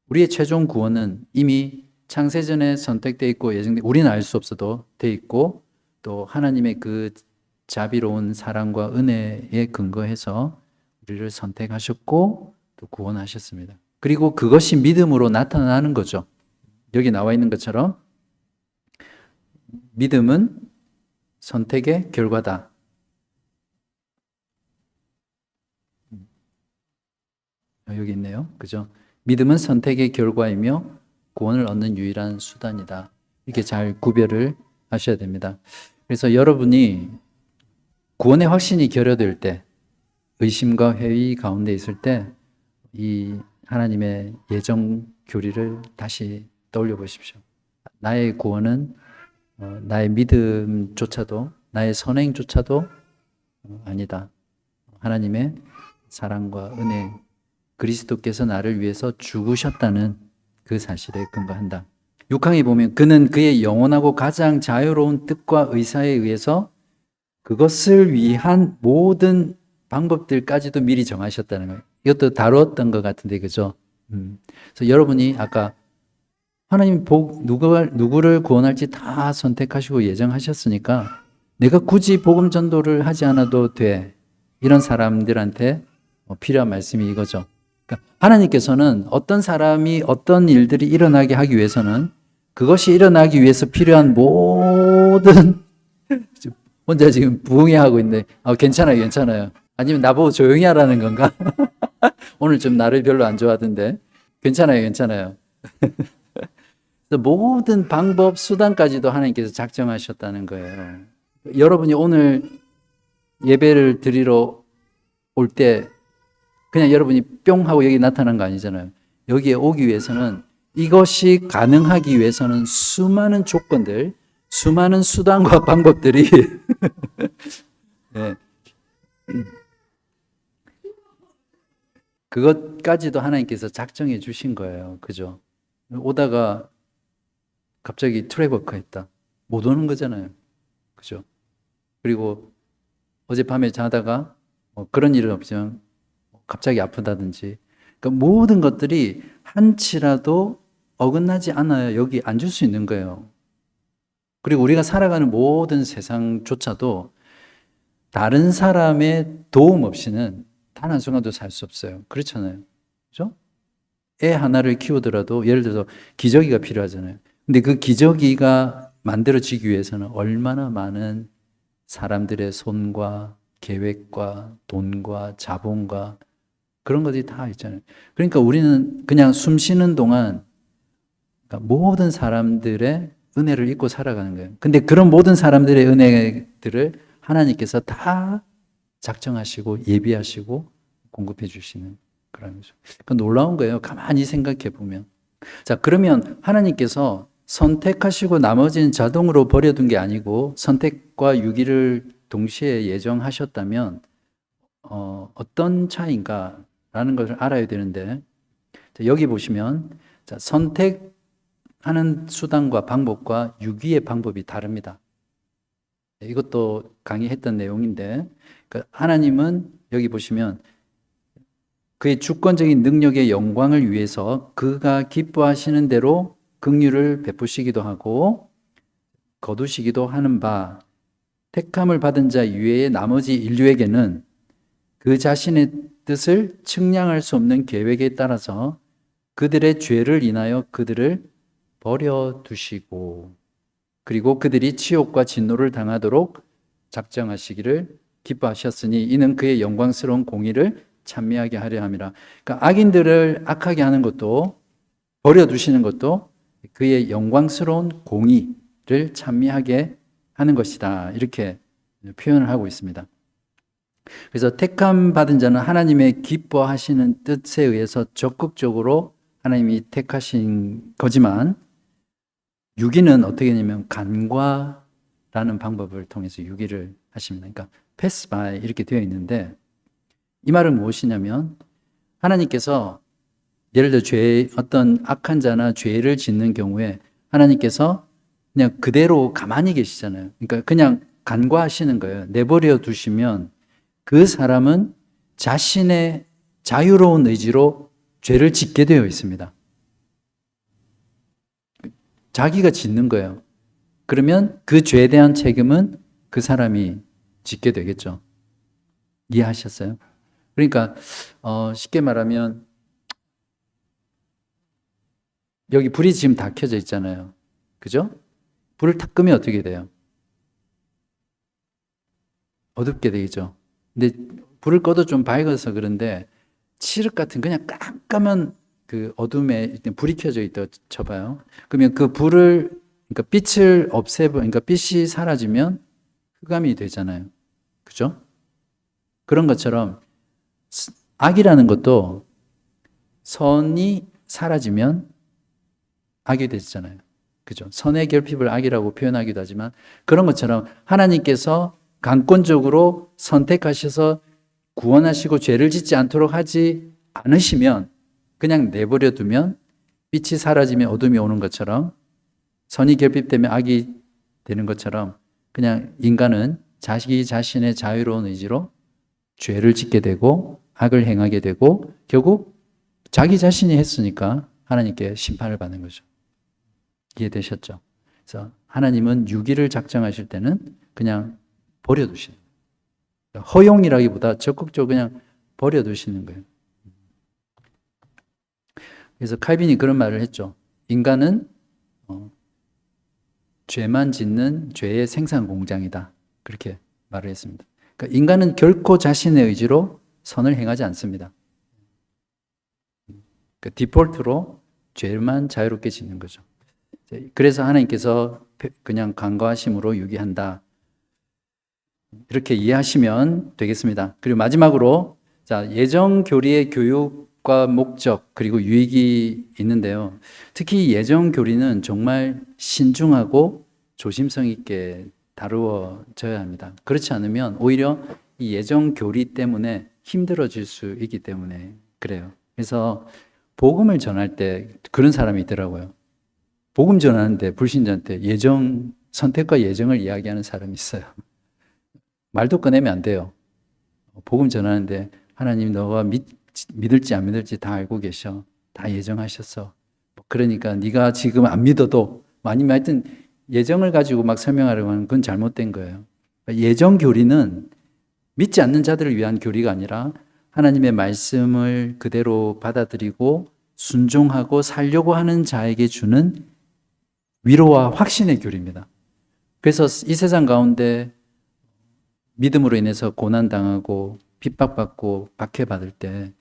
우리의 최종 구원은 이미 창세전에 선택되어 있고 우리는 알 수 없어도 되어 있고, 또 하나님의 그 자비로운 사랑과 은혜에 근거해서 우리를 선택하셨고 또 구원하셨습니다. 그리고 그것이 믿음으로 나타나는 거죠. 여기 나와 있는 것처럼 믿음은 선택의 결과다. 여기 있네요. 그죠? 믿음은 선택의 결과이며 구원을 얻는 유일한 수단이다. 이렇게 잘 구별을 하셔야 됩니다. 그래서 여러분이 구원의 확신이 결여될 때, 의심과 회의 가운데 있을 때, 이 하나님의 예정 교리를 다시 떠올려 보십시오. 나의 구원은 나의 믿음조차도, 나의 선행조차도 아니다. 하나님의 사랑과 은혜, 그리스도께서 나를 위해서 죽으셨다는 그 사실에 근거한다. 6항에 보면 그는 그의 영원하고 가장 자유로운 뜻과 의사에 의해서 그것을 위한 모든 방법들까지도 미리 정하셨다는 거예요. 이것도 다뤘던 것 같은데, 그죠? 그래서 여러분이 아까 하나님 누구를 구원할지 다 선택하시고 예정하셨으니까 내가 굳이 복음 전도를 하지 않아도 돼, 이런 사람들한테 필요한 말씀이 이거죠. 그러니까 하나님께서는 어떤 사람이 어떤 일들이 일어나게 하기 위해서는 그것이 일어나기 위해서 필요한 모든 혼자 지금 부응해하고 있는데, 괜찮아요, 괜찮아요. 아니면 나보고 조용히 하라는 건가? 오늘 좀 나를 별로 안 좋아하던데. 괜찮아요, 괜찮아요. 모든 방법, 수단까지도 하나님께서 작정하셨다는 거예요. 여러분이 오늘 예배를 드리러 올 때 그냥 여러분이 뿅 하고 여기 나타난 거 아니잖아요. 여기에 오기 위해서는, 이것이 가능하기 위해서는 수많은 조건들, 수많은 수단과 방법들이 네. 그것까지도 하나님께서 작정해 주신 거예요. 그죠? 오다가 갑자기 트래버크 했다. 못 오는 거잖아요. 그죠? 그리고 어젯밤에 자다가 그런 일은 없지만 갑자기 아프다든지, 그러니까 모든 것들이 한치라도 어긋나지 않아야 여기 앉을 수 있는 거예요. 그리고 우리가 살아가는 모든 세상조차도 다른 사람의 도움 없이는 단 한순간도 살 수 없어요. 그렇잖아요. 그죠? 애 하나를 키우더라도 예를 들어서 기저귀가 필요하잖아요. 근데 그 기저귀가 만들어지기 위해서는 얼마나 많은 사람들의 손과 계획과 돈과 자본과 그런 것들이 다 있잖아요. 그러니까 우리는 그냥 숨 쉬는 동안 모든 사람들의 은혜를 잊고 살아가는 거예요. 근데 그런 모든 사람들의 은혜들을 하나님께서 다 작정하시고 예비하시고 공급해 주시는 그런 거죠. 그러니까 놀라운 거예요. 가만히 생각해 보면. 자, 그러면 하나님께서 선택하시고 나머지는 자동으로 버려둔 게 아니고 선택과 유기를 동시에 예정하셨다면 어떤 차이인가라는 것을 알아야 되는데, 자, 여기 보시면 자, 선택하는 수단과 방법과 유기의 방법이 다릅니다. 이것도 강의했던 내용인데, 그러니까 하나님은 여기 보시면 그의 주권적인 능력의 영광을 위해서 그가 기뻐하시는 대로 긍휼을 베푸시기도 하고 거두시기도 하는 바, 택함을 받은 자 이외의 나머지 인류에게는 그 자신의 뜻을 측량할 수 없는 계획에 따라서 그들의 죄를 인하여 그들을 버려두시고, 그리고 그들이 치욕과 진노를 당하도록 작정하시기를 기뻐하셨으니 이는 그의 영광스러운 공의를 찬미하게 하려 함이라. 그러니까 악인들을 악하게 하는 것도 버려두시는 것도 그의 영광스러운 공의를 찬미하게 하는 것이다. 이렇게 표현을 하고 있습니다. 그래서 택함 받은 자는 하나님의 기뻐하시는 뜻에 의해서 적극적으로 하나님이 택하신 거지만, 유기는 어떻게 하냐면 간과라는 방법을 통해서 유기를 하십니다. 그러니까 패스 바이 이렇게 되어 있는데, 이 말은 무엇이냐면 하나님께서 예를 들어 어떤 악한 자나 죄를 짓는 경우에 하나님께서 그냥 그대로 가만히 계시잖아요. 그러니까 그냥 간과하시는 거예요. 내버려 두시면 그 사람은 자신의 자유로운 의지로 죄를 짓게 되어 있습니다. 자기가 짓는 거예요. 그러면 그 죄에 대한 책임은 그 사람이 짓게 되겠죠. 이해하셨어요? 그러니까 쉽게 말하면 여기 불이 지금 다 켜져 있잖아요. 그죠? 불을 탁 끄면 어떻게 돼요? 어둡게 되죠. 근데 불을 꺼도 좀 밝아서 그런데 칠흑 같은 그냥 깜깜한 그 어둠에 불이 켜져 있다고 쳐봐요. 그러면 그 불을, 그러니까 빛을 그러니까 빛이 사라지면 흑암이 되잖아요. 그죠? 그런 것처럼 악이라는 것도 선이 사라지면 악이 되잖아요. 그죠? 선의 결핍을 악이라고 표현하기도 하지만 그런 것처럼 하나님께서 강권적으로 선택하셔서 구원하시고 죄를 짓지 않도록 하지 않으시면, 그냥 내버려 두면 빛이 사라지면 어둠이 오는 것처럼, 선이 결핍되면 악이 되는 것처럼 그냥 인간은 자기 자신의 자유로운 의지로 죄를 짓게 되고 악을 행하게 되고 결국 자기 자신이 했으니까 하나님께 심판을 받는 거죠. 이해되셨죠? 그래서 하나님은 유기를 작정하실 때는 그냥 버려두시는 거예요. 허용이라기보다 적극적으로 그냥 버려두시는 거예요. 그래서 칼빈이 그런 말을 했죠. 인간은 죄만 짓는 죄의 생산 공장이다. 그렇게 말을 했습니다. 그러니까 인간은 결코 자신의 의지로 선을 행하지 않습니다. 그러니까 디폴트로 죄만 자유롭게 짓는 거죠. 그래서 하나님께서 그냥 간과하심으로 유기한다. 이렇게 이해하시면 되겠습니다. 그리고 마지막으로 자, 예정 교리의 교육과 목적 그리고 유익이 있는데요. 특히 예정 교리는 정말 신중하고 조심성 있게 다루어져야 합니다. 그렇지 않으면 오히려 이 예정 교리 때문에 힘들어질 수 있기 때문에 그래요. 그래서 복음을 전할 때 그런 사람이 있더라고요. 복음 전하는데 불신자한테 선택과 예정을 이야기하는 사람이 있어요. 말도 꺼내면 안 돼요. 복음 전하는데 하나님 너가 믿을지 안 믿을지 다 알고 계셔. 다 예정하셨어. 그러니까 네가 지금 안 믿어도 아니면 하여튼 예정을 가지고 막 설명하려고 하는 건 잘못된 거예요. 예정 교리는 믿지 않는 자들을 위한 교리가 아니라 하나님의 말씀을 그대로 받아들이고 순종하고 살려고 하는 자에게 주는 위로와 확신의 교리입니다. 그래서 이 세상 가운데 믿음으로 인해서 고난당하고 핍박받고 박해받을 때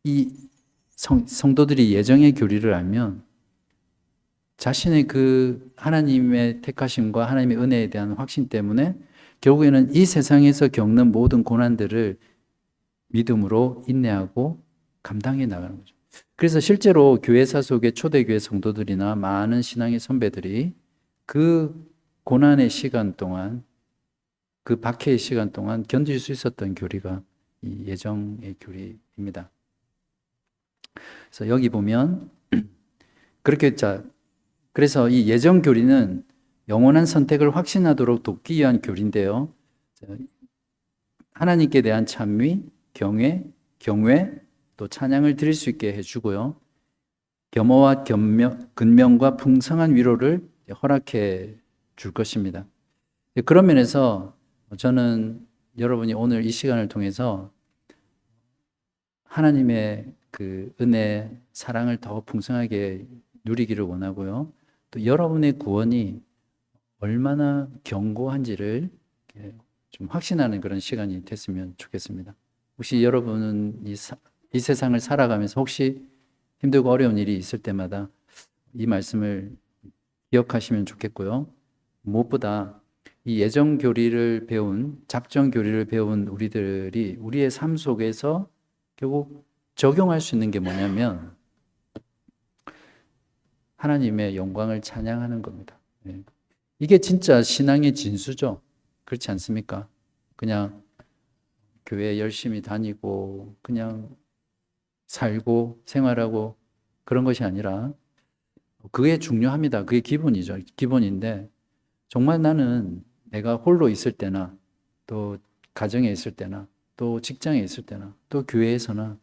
이 성도들이 예정의 교리를 알면 자신의 그 하나님의 택하심과 하나님의 은혜에 대한 확신 때문에 결국에는 이 세상에서 겪는 모든 고난들을 믿음으로 인내하고 감당해 나가는 거죠. 그래서 실제로 교회사 속의 초대교회 성도들이나 많은 신앙의 선배들이 그 고난의 시간 동안, 그 박해의 시간 동안 견딜 수 있었던 교리가 이 예정의 교리입니다. 그래서 여기 보면 그렇게 그래서 이 예정 교리는 영원한 선택을 확신하도록 돕기 위한 교리인데요. 하나님께 대한 찬미, 경외, 또 찬양을 드릴 수 있게 해주고요. 겸허와 근면과 풍성한 위로를 허락해 줄 것입니다. 그런 면에서 저는 여러분이 오늘 이 시간을 통해서 하나님의 그 은혜, 사랑을 더 풍성하게 누리기를 원하고요. 또 여러분의 구원이 얼마나 견고한지를 좀 확신하는 그런 시간이 됐으면 좋겠습니다. 혹시 여러분은 이 세상을 살아가면서 혹시 힘들고 어려운 일이 있을 때마다 이 말씀을 기억하시면 좋겠고요. 무엇보다 이 예정 교리를 배운, 작정 교리를 배운 우리들이 우리의 삶 속에서 결국 적용할 수 있는 게 뭐냐면 하나님의 영광을 찬양하는 겁니다. 이게 진짜 신앙의 진수죠. 그렇지 않습니까? 그냥 교회 열심히 다니고 그냥 살고 생활하고 그런 것이 아니라 그게 중요합니다. 그게 기본이죠. 기본인데 정말 나는 내가 홀로 있을 때나 또 가정에 있을 때나 또 직장에 있을 때나 또 교회에서나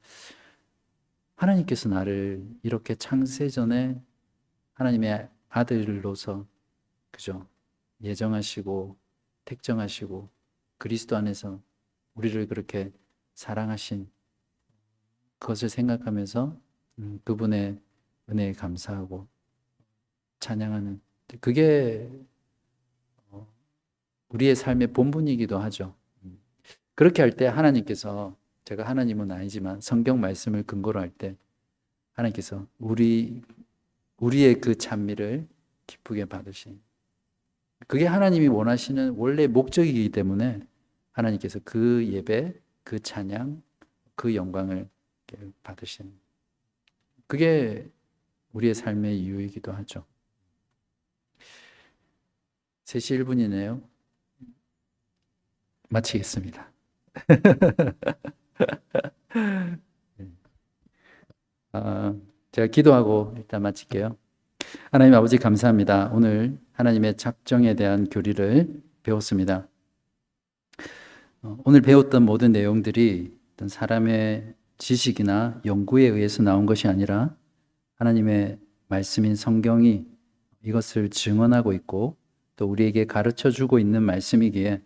하나님께서 나를 이렇게 창세전에 하나님의 아들로서 그죠? 예정하시고 택정하시고 그리스도 안에서 우리를 그렇게 사랑하신 그것을 생각하면서 그분의 은혜에 감사하고 찬양하는 그게 우리의 삶의 본분이기도 하죠. 그렇게 할 때 하나님께서 제가 하나님은 아니지만 성경 말씀을 근거로 할 때 하나님께서 우리의 그 찬미를 기쁘게 받으신 그게 하나님이 원하시는 원래 목적이기 때문에 하나님께서 그 예배, 그 찬양, 그 영광을 받으신 그게 우리의 삶의 이유이기도 하죠. 3시 1분이네요. 마치겠습니다. 제가 기도하고 일단 마칠게요. 하나님 아버지 감사합니다. 오늘 하나님의 작정에 대한 교리를 배웠습니다. 오늘 배웠던 모든 내용들이 어떤 사람의 지식이나 연구에 의해서 나온 것이 아니라 하나님의 말씀인 성경이 이것을 증언하고 있고 또 우리에게 가르쳐주고 있는 말씀이기에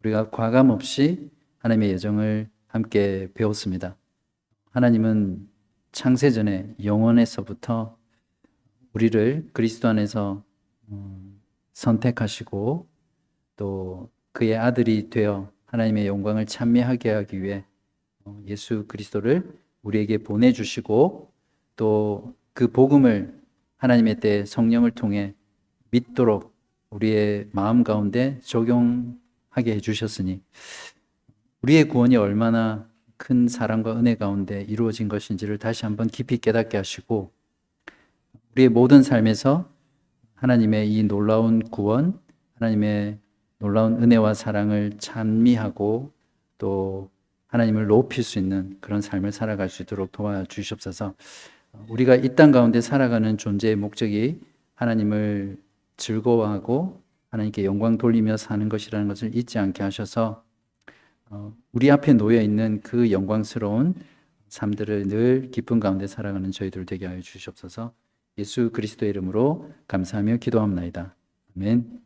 우리가 과감 없이 하나님의 예정을 함께 배웠습니다. 하나님은 창세전에 영원에서부터 우리를 그리스도 안에서 선택하시고 또 그의 아들이 되어 하나님의 영광을 찬미하게 하기 위해 예수 그리스도를 우리에게 보내주시고 또 그 복음을 하나님의 때 성령을 통해 믿도록 우리의 마음 가운데 적용하게 해주셨으니 우리의 구원이 얼마나 큰 사랑과 은혜 가운데 이루어진 것인지를 다시 한번 깊이 깨닫게 하시고 우리의 모든 삶에서 하나님의 이 놀라운 구원, 하나님의 놀라운 은혜와 사랑을 찬미하고 또 하나님을 높일 수 있는 그런 삶을 살아갈 수 있도록 도와주시옵소서. 우리가 이 땅 가운데 살아가는 존재의 목적이 하나님을 즐거워하고 하나님께 영광 돌리며 사는 것이라는 것을 잊지 않게 하셔서 우리 앞에 놓여 있는 그 영광스러운 삶들을 늘 기쁨 가운데 살아가는 저희들 되게 하여 주시옵소서. 예수 그리스도의 이름으로 감사하며 기도합나이다. 아멘.